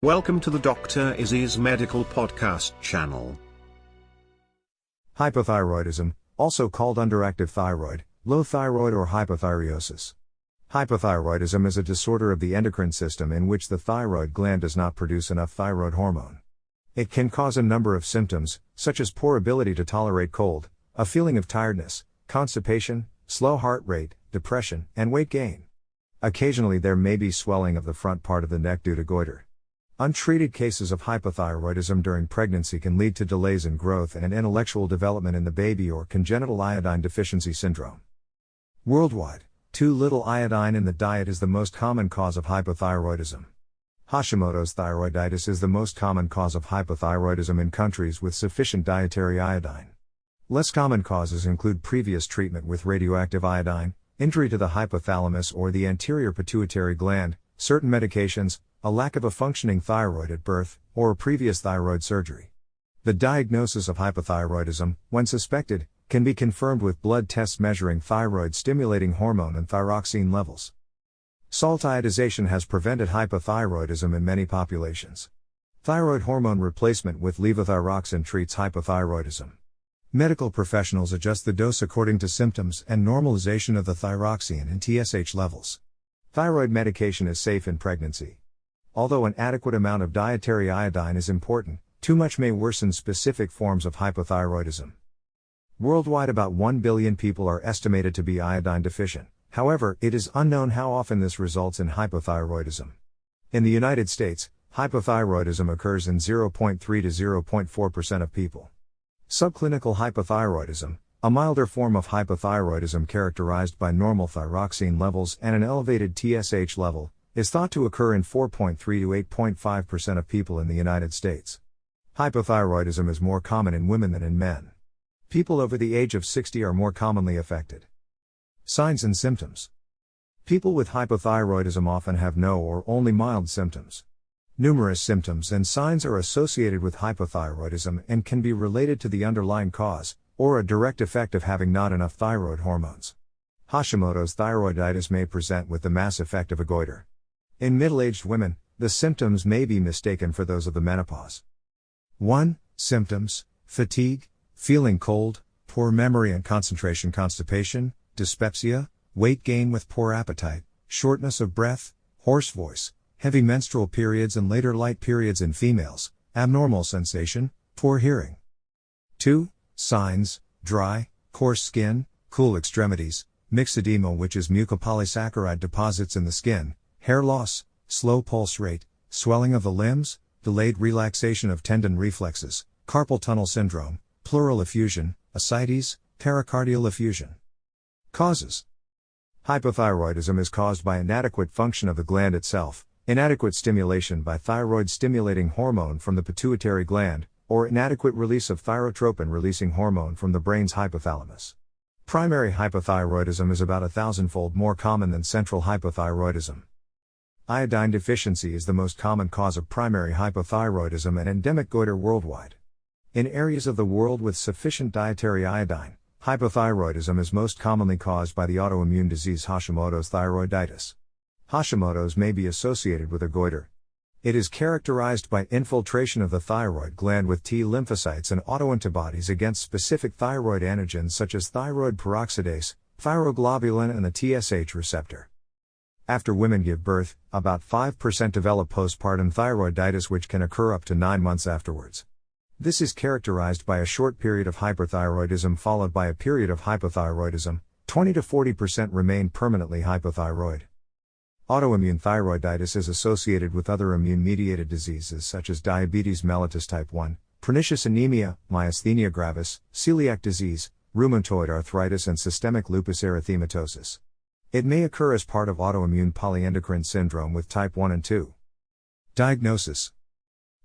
Welcome to the Dr. Izzy's Medical Podcast channel. Hypothyroidism, also called underactive thyroid, low thyroid or hypothyroidism. Hypothyroidism is a disorder of the endocrine system in which the thyroid gland does not produce enough thyroid hormone. It can cause a number of symptoms, such as poor ability to tolerate cold, a feeling of tiredness, constipation, slow heart rate, depression, and weight gain. Occasionally there may be swelling of the front part of the neck due to goiter. Untreated cases of hypothyroidism during pregnancy can lead to delays in growth and intellectual development in the baby or congenital iodine deficiency syndrome. Worldwide, too little iodine in the diet is the most common cause of hypothyroidism. Hashimoto's thyroiditis is the most common cause of hypothyroidism in countries with sufficient dietary iodine. Less common causes include previous treatment with radioactive iodine, injury to the hypothalamus or the anterior pituitary gland, certain medications, a lack of a functioning thyroid at birth, or previous thyroid surgery. The diagnosis of hypothyroidism, when suspected, can be confirmed with blood tests measuring thyroid-stimulating hormone and thyroxine levels. Salt iodization has prevented hypothyroidism in many populations. Thyroid hormone replacement with levothyroxine treats hypothyroidism. Medical professionals adjust the dose according to symptoms and normalization of the thyroxine and TSH levels. Thyroid medication is safe in pregnancy. Although an adequate amount of dietary iodine is important, too much may worsen specific forms of hypothyroidism. Worldwide, about 1 billion people are estimated to be iodine deficient. However, it is unknown how often this results in hypothyroidism. In the United States, hypothyroidism occurs in 0.3 to 0.4% of people. Subclinical hypothyroidism, a milder form of hypothyroidism characterized by normal thyroxine levels and an elevated TSH level, is thought to occur in 4.3 to 8.5% of people in the United States. Hypothyroidism is more common in women than in men. People over the age of 60 are more commonly affected. Signs and symptoms. People with hypothyroidism often have no or only mild symptoms. Numerous symptoms and signs are associated with hypothyroidism and can be related to the underlying cause, or a direct effect of having not enough thyroid hormones. Hashimoto's thyroiditis may present with the mass effect of a goiter. In middle-aged women, the symptoms may be mistaken for those of the menopause. 1. Symptoms: fatigue, feeling cold, poor memory and concentration, constipation, dyspepsia, weight gain with poor appetite, shortness of breath, hoarse voice, heavy menstrual periods and later light periods in females, abnormal sensation, poor hearing. 2. Signs: dry, coarse skin, cool extremities, myxedema, which is mucopolysaccharide deposits in the skin, hair loss, slow pulse rate, swelling of the limbs, delayed relaxation of tendon reflexes, carpal tunnel syndrome, pleural effusion, ascites, pericardial effusion. Causes: hypothyroidism is caused by inadequate function of the gland itself, inadequate stimulation by thyroid-stimulating hormone from the pituitary gland, or inadequate release of thyrotropin-releasing hormone from the brain's hypothalamus. Primary hypothyroidism is about 1,000-fold more common than central hypothyroidism. Iodine deficiency is the most common cause of primary hypothyroidism and endemic goiter worldwide. In areas of the world with sufficient dietary iodine, hypothyroidism is most commonly caused by the autoimmune disease Hashimoto's thyroiditis. Hashimoto's may be associated with a goiter. It is characterized by infiltration of the thyroid gland with T lymphocytes and autoantibodies against specific thyroid antigens such as thyroid peroxidase, thyroglobulin and the TSH receptor. After women give birth, about 5% develop postpartum thyroiditis, which can occur up to 9 months afterwards. This is characterized by a short period of hyperthyroidism followed by a period of hypothyroidism. 20 to 40% remain permanently hypothyroid. Autoimmune thyroiditis is associated with other immune-mediated diseases such as diabetes mellitus type 1, pernicious anemia, myasthenia gravis, celiac disease, rheumatoid arthritis and systemic lupus erythematosus. It may occur as part of autoimmune polyendocrine syndrome with type 1 and 2. Diagnosis: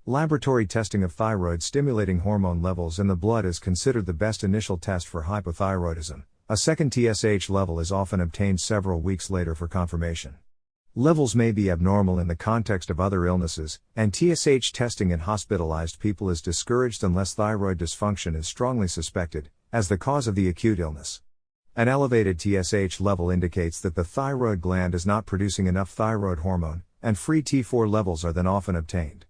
laboratory testing of thyroid-stimulating hormone levels in the blood is considered the best initial test for hypothyroidism. A second TSH level is often obtained several weeks later for confirmation. Levels may be abnormal in the context of other illnesses, and TSH testing in hospitalized people is discouraged unless thyroid dysfunction is strongly suspected, as the cause of the acute illness. An elevated TSH level indicates that the thyroid gland is not producing enough thyroid hormone, and free T4 levels are then often obtained.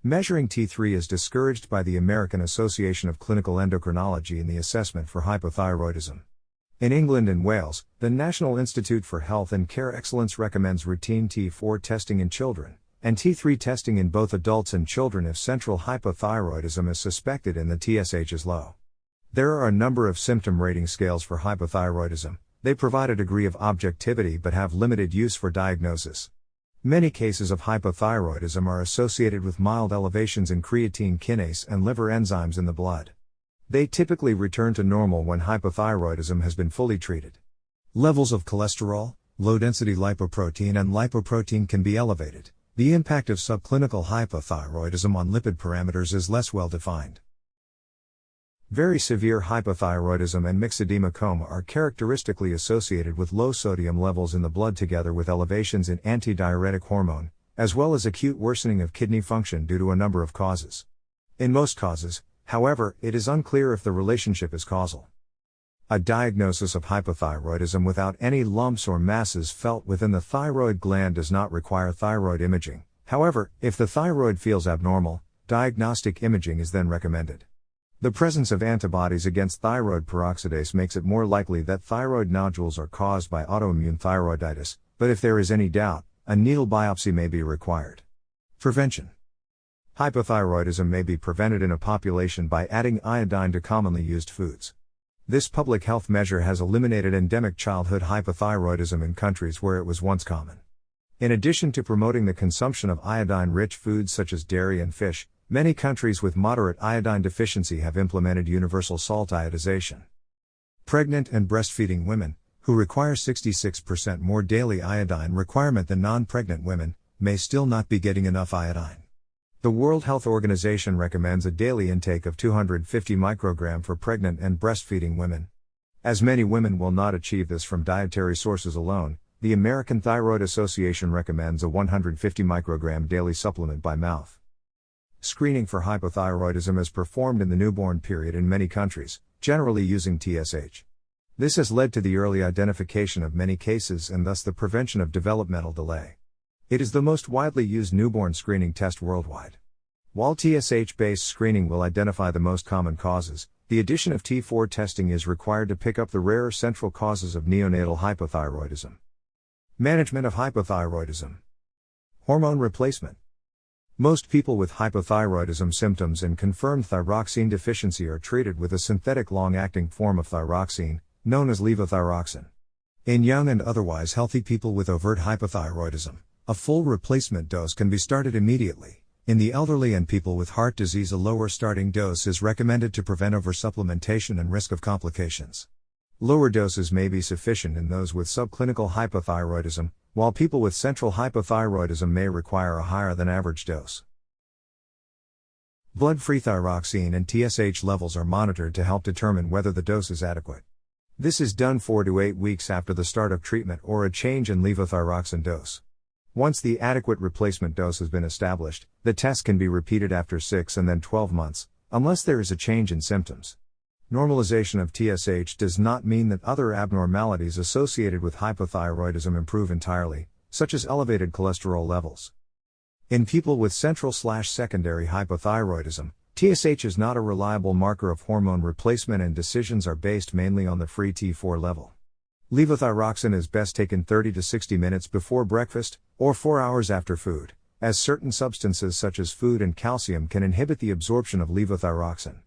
Measuring T3 is discouraged by the American Association of Clinical Endocrinology in the assessment for hypothyroidism. In England and Wales, the National Institute for Health and Care Excellence recommends routine T4 testing in children, and T3 testing in both adults and children if central hypothyroidism is suspected and the TSH is low. There are a number of symptom rating scales for hypothyroidism. They provide a degree of objectivity but have limited use for diagnosis. Many cases of hypothyroidism are associated with mild elevations in creatine kinase and liver enzymes in the blood. They typically return to normal when hypothyroidism has been fully treated. Levels of cholesterol, low-density lipoprotein and lipoprotein can be elevated. The impact of subclinical hypothyroidism on lipid parameters is less well defined. Very severe hypothyroidism and myxedema coma are characteristically associated with low sodium levels in the blood together with elevations in antidiuretic hormone, as well as acute worsening of kidney function due to a number of causes. In most cases, however, it is unclear if the relationship is causal. A diagnosis of hypothyroidism without any lumps or masses felt within the thyroid gland does not require thyroid imaging. However, if the thyroid feels abnormal, diagnostic imaging is then recommended. The presence of antibodies against thyroid peroxidase makes it more likely that thyroid nodules are caused by autoimmune thyroiditis, but if there is any doubt, a needle biopsy may be required. Prevention. Hypothyroidism may be prevented in a population by adding iodine to commonly used foods. This public health measure has eliminated endemic childhood hypothyroidism in countries where it was once common. In addition to promoting the consumption of iodine-rich foods such as dairy and fish, many countries with moderate iodine deficiency have implemented universal salt iodization. Pregnant and breastfeeding women, who require 66% more daily iodine requirement than non-pregnant women, may still not be getting enough iodine. The World Health Organization recommends a daily intake of 250 microgram for pregnant and breastfeeding women. As many women will not achieve this from dietary sources alone, the American Thyroid Association recommends a 150 microgram daily supplement by mouth. Screening for hypothyroidism is performed in the newborn period in many countries, generally using TSH. This has led to the early identification of many cases and thus the prevention of developmental delay. It is the most widely used newborn screening test worldwide. While TSH-based screening will identify the most common causes, the addition of T4 testing is required to pick up the rarer central causes of neonatal hypothyroidism. Management of hypothyroidism. Hormone replacement. Most people with hypothyroidism symptoms and confirmed thyroxine deficiency are treated with a synthetic long-acting form of thyroxine, known as levothyroxine. In young and otherwise healthy people with overt hypothyroidism, a full replacement dose can be started immediately. In the elderly and people with heart disease, a lower starting dose is recommended to prevent oversupplementation and risk of complications. Lower doses may be sufficient in those with subclinical hypothyroidism, while people with central hypothyroidism may require a higher than average dose. Blood-free thyroxine and TSH levels are monitored to help determine whether the dose is adequate. This is done 4 to 8 weeks after the start of treatment or a change in levothyroxine dose. Once the adequate replacement dose has been established, the test can be repeated after 6 and then 12 months, unless there is a change in symptoms. Normalization of TSH does not mean that other abnormalities associated with hypothyroidism improve entirely, such as elevated cholesterol levels. In people with central/secondary hypothyroidism, TSH is not a reliable marker of hormone replacement and decisions are based mainly on the free T4 level. Levothyroxine is best taken 30 to 60 minutes before breakfast, or 4 hours after food, as certain substances such as food and calcium can inhibit the absorption of levothyroxine.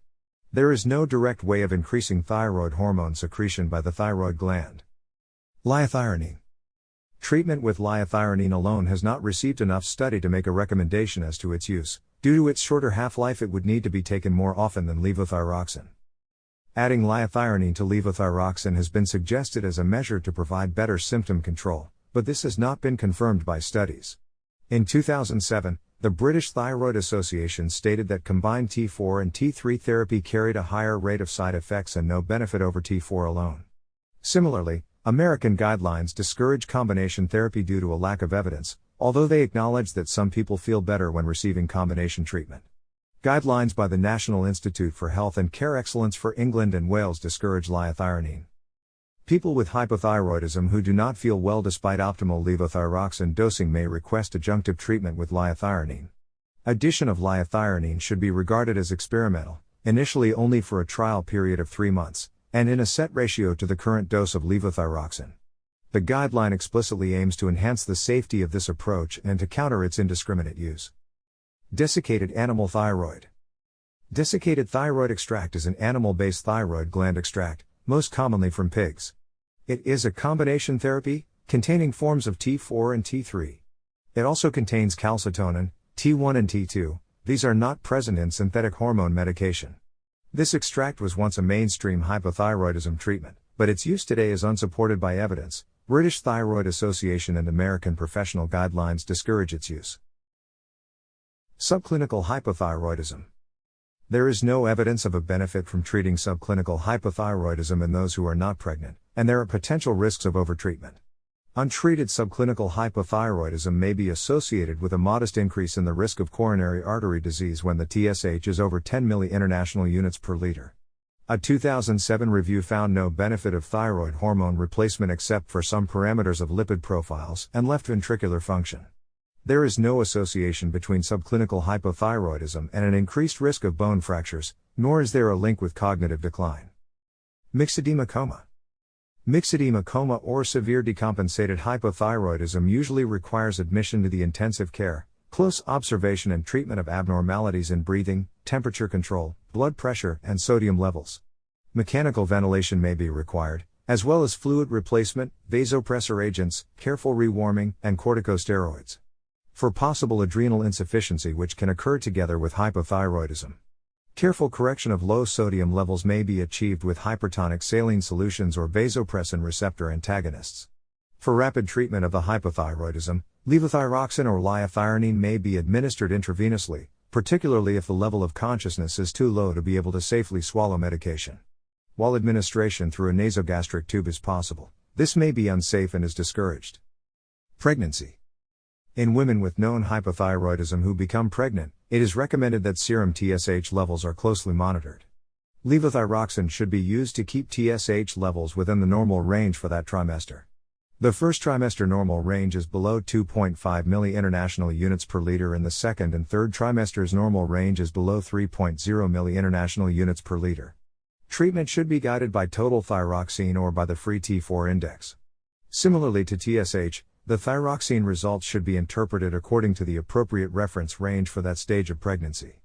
There is no direct way of increasing thyroid hormone secretion by the thyroid gland. Liothyronine. Treatment with liothyronine alone has not received enough study to make a recommendation as to its use. Due to its shorter half-life, it would need to be taken more often than levothyroxine. Adding liothyronine to levothyroxine has been suggested as a measure to provide better symptom control, but this has not been confirmed by studies. In 2007, the British Thyroid Association stated that combined T4 and T3 therapy carried a higher rate of side effects and no benefit over T4 alone. Similarly, American guidelines discourage combination therapy due to a lack of evidence, although they acknowledge that some people feel better when receiving combination treatment. Guidelines by the National Institute for Health and Care Excellence for England and Wales discourage liothyronine. People with hypothyroidism who do not feel well despite optimal levothyroxine dosing may request adjunctive treatment with liothyronine. Addition of liothyronine should be regarded as experimental, initially only for a trial period of 3 months, and in a set ratio to the current dose of levothyroxine. The guideline explicitly aims to enhance the safety of this approach and to counter its indiscriminate use. Desiccated animal thyroid. Desiccated thyroid extract is an animal-based thyroid gland extract, most commonly from pigs. It is a combination therapy, containing forms of T4 and T3. It also contains calcitonin, T1 and T2, these are not present in synthetic hormone medication. This extract was once a mainstream hypothyroidism treatment, but its use today is unsupported by evidence. British Thyroid Association and American professional guidelines discourage its use. Subclinical hypothyroidism. There is no evidence of a benefit from treating subclinical hypothyroidism in those who are not pregnant, and there are potential risks of overtreatment. Untreated subclinical hypothyroidism may be associated with a modest increase in the risk of coronary artery disease when the TSH is over 10 milli-international units per liter. A 2007 review found no benefit of thyroid hormone replacement except for some parameters of lipid profiles and left ventricular function. There is no association between subclinical hypothyroidism and an increased risk of bone fractures, nor is there a link with cognitive decline. Myxedema coma. Myxedema coma or severe decompensated hypothyroidism usually requires admission to the intensive care, close observation and treatment of abnormalities in breathing, temperature control, blood pressure, and sodium levels. Mechanical ventilation may be required, as well as fluid replacement, vasopressor agents, careful rewarming, and corticosteroids. For possible adrenal insufficiency which can occur together with hypothyroidism. Careful correction of low sodium levels may be achieved with hypertonic saline solutions or vasopressin receptor antagonists. For rapid treatment of the hypothyroidism, levothyroxine or liothyronine may be administered intravenously, particularly if the level of consciousness is too low to be able to safely swallow medication. While administration through a nasogastric tube is possible, this may be unsafe and is discouraged. Pregnancy. In women with known hypothyroidism who become pregnant, it is recommended that serum TSH levels are closely monitored. Levothyroxine should be used to keep TSH levels within the normal range for that trimester. The first trimester normal range is below 2.5 milli-international units per liter and the second and third trimesters normal range is below 3.0 milli-international units per liter. Treatment should be guided by total thyroxine or by the free T4 index. Similarly to TSH, the thyroxine results should be interpreted according to the appropriate reference range for that stage of pregnancy.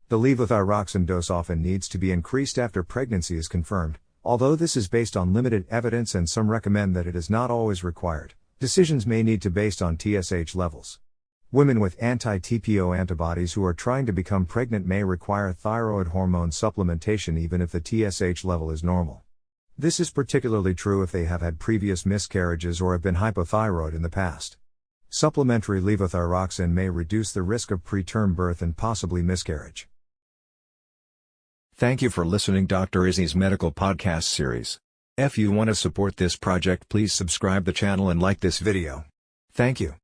The levothyroxine dose often needs to be increased after pregnancy is confirmed, although this is based on limited evidence and some recommend that it is not always required. Decisions may need to be based on TSH levels. Women with anti-TPO antibodies who are trying to become pregnant may require thyroid hormone supplementation even if the TSH level is normal. This is particularly true if they have had previous miscarriages or have been hypothyroid in the past. Supplementary levothyroxine may reduce the risk of preterm birth and possibly miscarriage. Thank you for listening Dr. Izzy's medical podcast series. If you want to support this project, please subscribe the channel and like this video. Thank you.